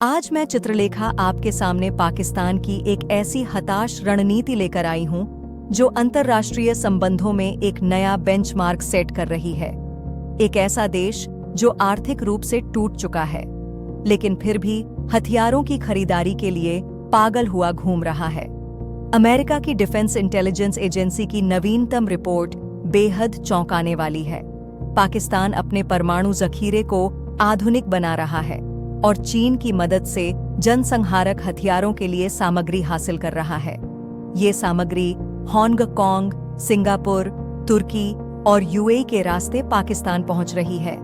आज मैं चित्रलेखा आपके सामने पाकिस्तान की एक ऐसी हताश रणनीति लेकर आई हूं जो अंतर्राष्ट्रीय संबंधों में एक नया बेंचमार्क सेट कर रही है। एक ऐसा देश जो आर्थिक रूप से टूट चुका है, लेकिन फिर भी हथियारों की खरीदारी के लिए पागल हुआ घूम रहा है। अमेरिका की डिफेंस इंटेलिजेंस एजेंसी की नवीनतम रिपोर्ट बेहद चौंकाने वाली है। पाकिस्तान अपने परमाणु जखीरे को आधुनिक बना रहा है और चीन की मदद से जनसंहारक हथियारों के लिए सामग्री हासिल कर रहा है। ये सामग्री हांगकांग, सिंगापुर, तुर्की और यूएई के रास्ते पाकिस्तान पहुंच रही है।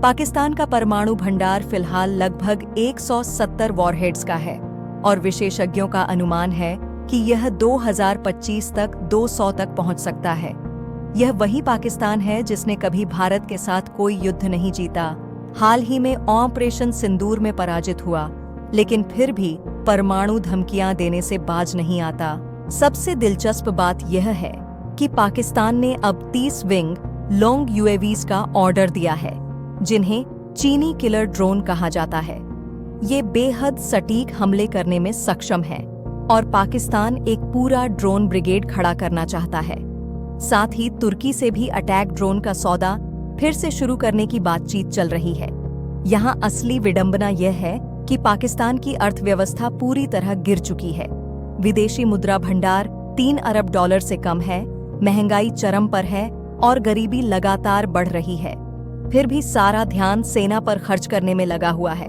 पाकिस्तान का परमाणु भंडार फिलहाल लगभग 170 वॉरहेड्स का है और विशेषज्ञों का अनुमान है कि यह 2025 तक 200 तक पहुंच सकता है। यह वही पाकिस्तान है जिसने कभी भारत के साथ कोई युद्ध नहीं जीता, हाल ही में ऑपरेशन सिंदूर में पराजित हुआ, लेकिन फिर भी परमाणु धमकियां देने से बाज नहीं आता। सबसे दिलचस्प बात यह है कि पाकिस्तान ने अब 30 विंग लॉन्ग यूएवीज का ऑर्डर दिया है, जिन्हें चीनी किलर ड्रोन कहा जाता है। ये बेहद सटीक हमले करने में सक्षम है और पाकिस्तान एक पूरा ड्रोन ब्रिगेड खड़ा करना चाहता है। साथ ही तुर्की से भी अटैक ड्रोन का सौदा फिर से शुरू करने की बातचीत चल रही है। यहाँ असली विडंबना यह है कि पाकिस्तान की अर्थव्यवस्था पूरी तरह गिर चुकी है। विदेशी मुद्रा भंडार 3 अरब डॉलर से कम है, महंगाई चरम पर है और गरीबी लगातार बढ़ रही है। फिर भी सारा ध्यान सेना पर खर्च करने में लगा हुआ है।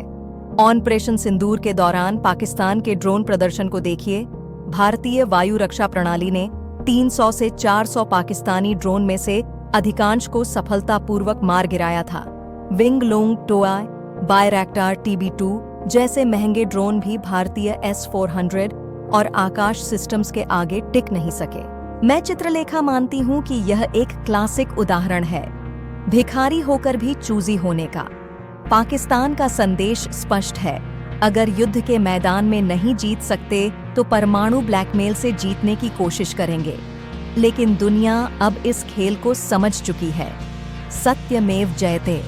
ऑपरेशन सिंदूर के दौरान पाकिस्तान के ड्रोन प्रदर्शन को देखिए। भारतीय वायु रक्षा प्रणाली ने 300 से 400 पाकिस्तानी ड्रोन में से अधिकांश को सफलतापूर्वक मार गिराया था। विंग लोंग टोआई, बायरैक्टार TB2 जैसे महंगे ड्रोन भी भारतीय S-400 और आकाश सिस्टम्स के आगे टिक नहीं सके। मैं चित्रलेखा मानती हूं कि यह एक क्लासिक उदाहरण है भिखारी होकर भी चूजी होने का। पाकिस्तान का संदेश स्पष्ट है, अगर युद्ध के मैदान में नहीं जीत सकते तो परमाणु ब्लैकमेल से जीतने की कोशिश करेंगे। लेकिन दुनिया अब इस खेल को समझ चुकी है। सत्यमेव जयते।